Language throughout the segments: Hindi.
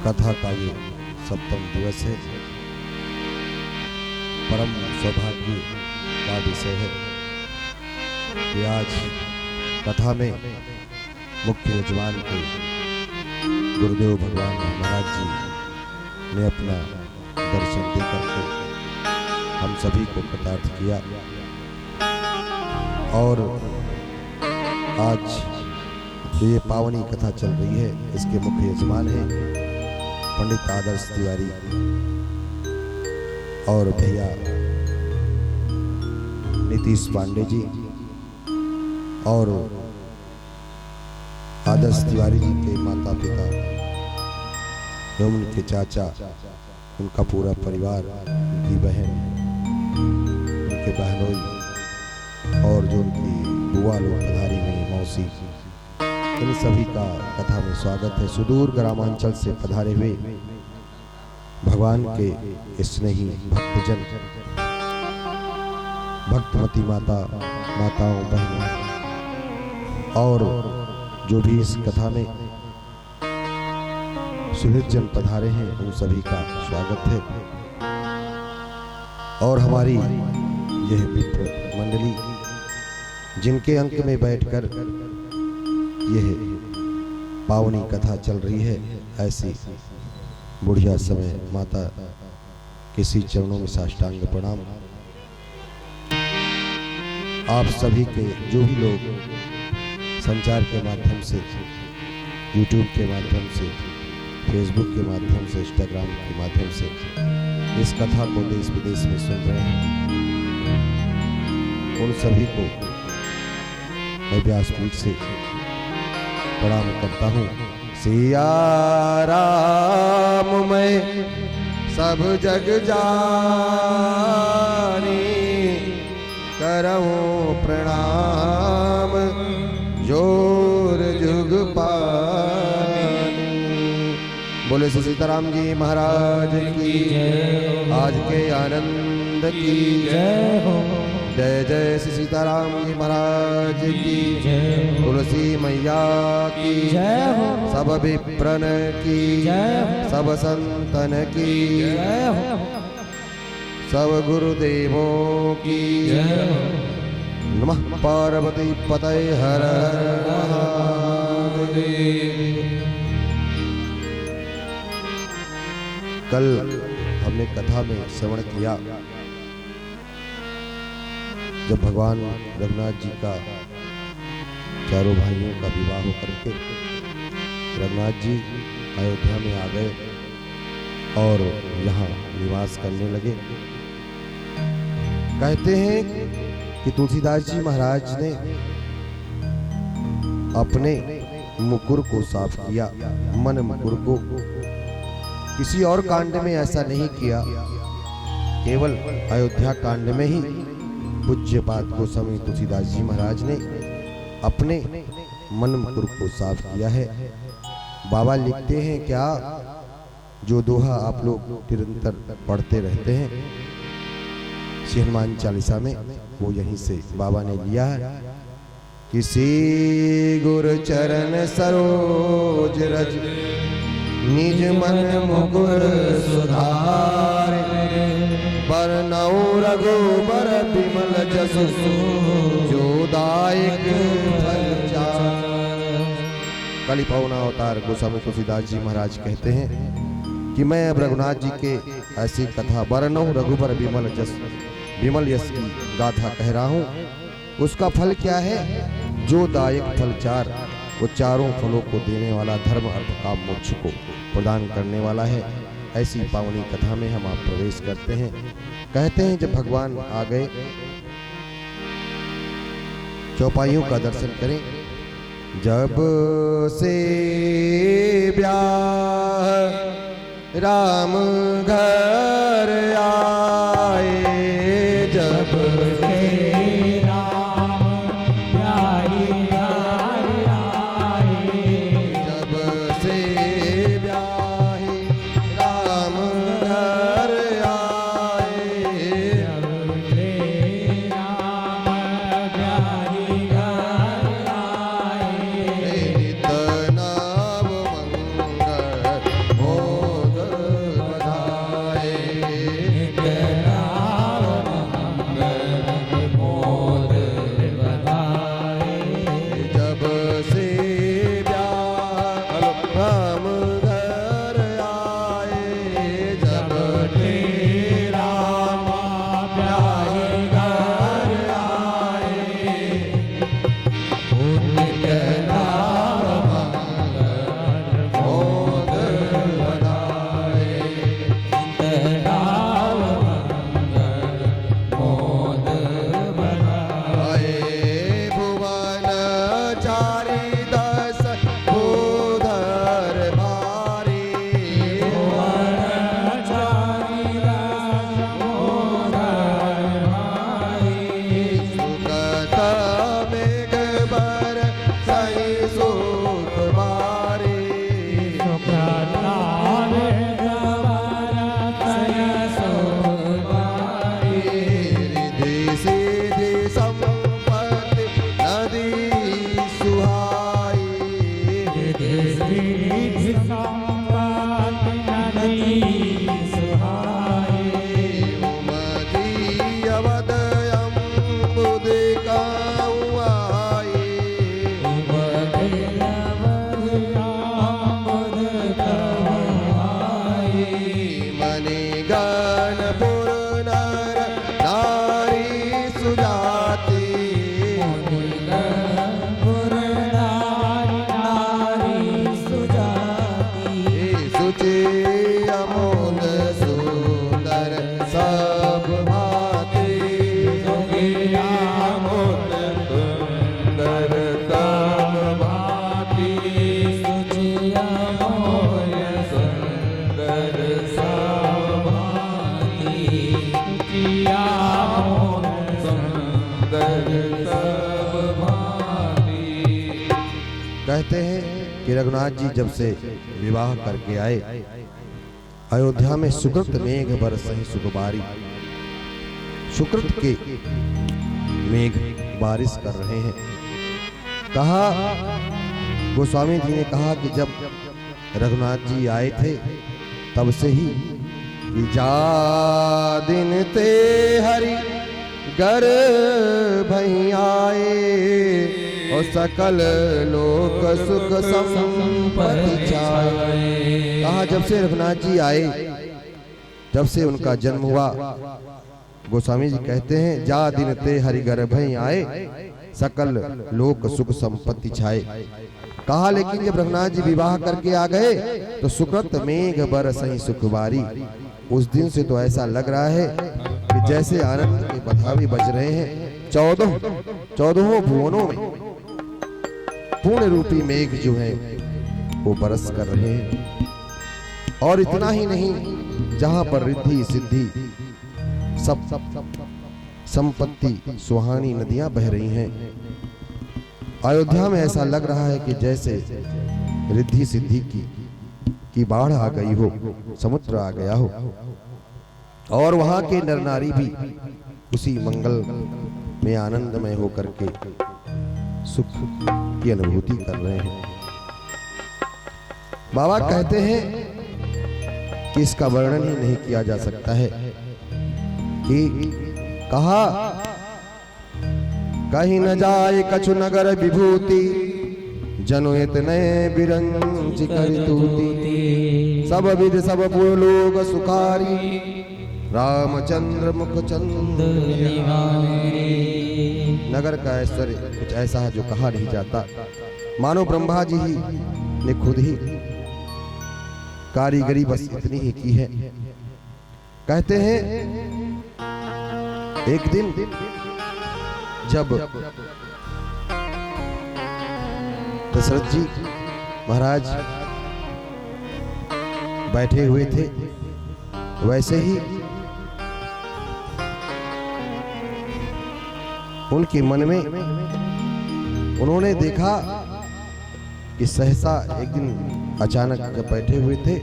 कथा का ये 7वां दिवस है। परम सौभाग्य का विषय है कि आज कथा में मुख्य यजमान के गुरुदेव भगवान महाराज जी ने अपना दर्शन दे करके हम सभी को कृतार्थ किया। और आज जो ये पावनी कथा चल रही है इसके मुख्य यजमान हैं पंडित आदर्श तिवारी और भैया नीतीश पांडे जी और आदर्श तिवारी जी के माता पिता एवं उनके चाचा, उनका पूरा परिवार, उनकी बहन, उनके बहनोई और जो उनकी बुआ लोग पधारी हुई मौसी, इन सभी का कथा में स्वागत है। सुदूर ग्रामांचल से पधारे हुए भगवान के स्नेही भक्तजन, भक्तमती माताओं, बहनों और जो भी इस कथा में सुहृदजन पधारे हैं उन सभी का स्वागत है। और हमारी यह मित्र मंडली जिनके अंक में बैठकर यह पावनी कथा चल रही है, ऐसी बुढ़िया समय माता के श्री चरणों में साष्टांग प्रणाम। आप सभी के जो भी लोग संचार के माध्यम से, यूट्यूब के माध्यम से, फेसबुक के माध्यम से, इंस्टाग्राम के माध्यम से इस कथा को देश विदेश में सुन रहे हैं, उन सभी को मैं व्यासपीठ से प्रणाम करता हूँ। सिया राम मैं सब जग जानी, करऊं प्रणाम जोर जुग पानी। बोले श्री सीताराम जी महाराज की आज के आनंद की जय हो। जय जय श्री सीताराम जी महाराज की, तुलसी मैया की जय हो, सब विप्रन की जय हो, सब संतन की जय हो, सब गुरुदेवों की जय हो। नमः पार्वती पतये हर हर महादेव। कल हमने कथा में श्रवण किया जब भगवान रघुनाथ जी का चारों भाइयों का विवाह होकर के रघुनाथ जी अयोध्या में आ गए और यहाँ निवास करने लगे। कहते हैं कि तुलसीदास जी महाराज ने अपने मुकुर को साफ किया, मन मुकुर को। किसी और कांड में ऐसा नहीं किया, केवल अयोध्या कांड में ही पूज्यपाद गोस्वामी तुलसीदास जी महाराज ने अपने मन मुकुर को साफ किया है। बाबा लिखते हैं क्या, जो दोहा आप लोग निरंतर पढ़ते रहते हैं श्री हनुमान चालीसा में, वो यहीं से बाबा ने लिया है। किसी गुरु चरण सरोज रज, निज मन मुकुर सुधारे, बरनऊ रघुबर बिमल जसु, जो दायक फल चार। कली पौना अवतार गोस्वामी तुलसीदास जी महाराज कहते हैं कि मैं अब रघुनाथ जी के ऐसी कथा बरनऊ रघुबर बिमल जस, बिमल यश की गाथा कह रहा हूँ। उसका फल क्या है? जो दायक फल चार, वो चारों फलों को देने वाला, धर्म अर्थ काम मोक्ष को प्रदान करने वाला है। ऐसी पावनी कथा में हम आप प्रवेश करते हैं। कहते हैं जब भगवान आ गए, चौपाइयों का दर्शन करें। जब से ब्याह राम घर आए, जब से राम ब्याही घर आए, जब से ब्याही राम घर आए, जब से राम ब्याही घर आए, नित नाम मंगल हो कहते हैं कि रघुनाथ जी जब से विवाह करके आए, अयोध्या में सुकृत मेघ बरसहि सुखबारी। सुकृत के मेघ बारिश कर रहे हैं। कहा, गोस्वामी जी ने कहा कि जब रघुनाथ जी आए थे तब से ही जा दिन ते हरि घर भई आए और सकल लोक सुख संपत्ति छाए। कहा जब से रघुनाथ जी आए, जब से उनका जन्म हुआ, गोस्वामी जी कहते हैं जा दिन ते हरि घर भई आए सकल लोक सुख संपत्ति छाए। कहा लेकिन जब रघुनाथ जी विवाह करके आ गए तो सुकृत मेघ बरसहि सुखबारी। उस दिन से तो ऐसा लग रहा है कि जैसे आनंद के बधावी बज रहे हैं। 14 भुवनों में पूर्ण रूपी मेघ जो है वो बरस कर रहे हैं। और इतना ही नहीं, जहां पर रिद्धि सिद्धि सब संपत्ति सुहानी नदियां बह रही हैं। अयोध्या में ऐसा लग रहा है कि जैसे रिद्धि सिद्धि की बाढ़ आ गई हो, समुद्र आ गया हो। और वहां के नर नारी भी उसी मंगल में आनंदमय होकर के सुख की अनुभूति कर रहे हैं। बाबा कहते हैं कि इसका वर्णन ही नहीं किया जा सकता है कि कहा कहीं न जाए कछु नगर विभूति जनो इतने बिरंज करितूती सब विध सब लोग सुखारी रामचंद्र मुख चंद्र। नगर का ऐश्वर्य कुछ ऐसा है जो कहा नहीं जाता। मानो ब्रह्मा जी ही ने खुद ही कारीगरी बस इतनी ही की है। कहते हैं एक दिन जब दशरथ जी महाराज बैठे हुए थे, वैसे ही उनके मन में उन्होंने देखा कि सहसा एक दिन अचानक जब बैठे हुए थे,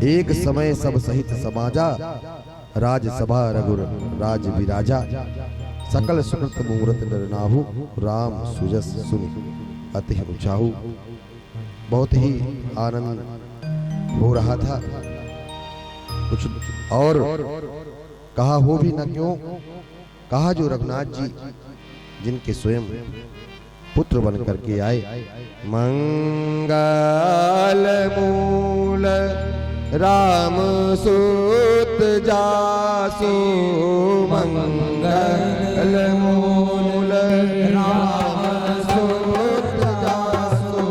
एक समय सब सहित समाजा राजसभा रघुर राज विराजा सकल सुकृत मुहूर्त नरनाहु राम सुजस सुनि अति उचाहु। बहुत ही आनंद हो रहा था। कुछ और कहा हो भी न क्यों, कहा जो रघुनाथ जी जिनके स्वयं पुत्र बन करके आए, मंगल मूल राम सूत जासु मंगल मूल राम सूत जासु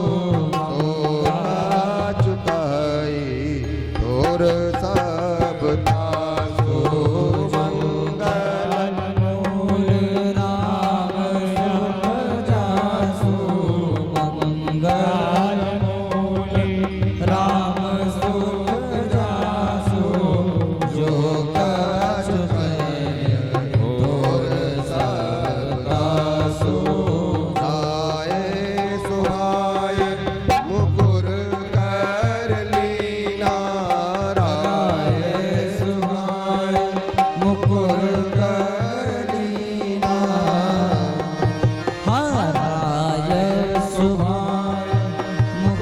चुकाई तोर सब तासु मंगल मूल राम सूत जासु मंगल मूल राम सूत मुकुर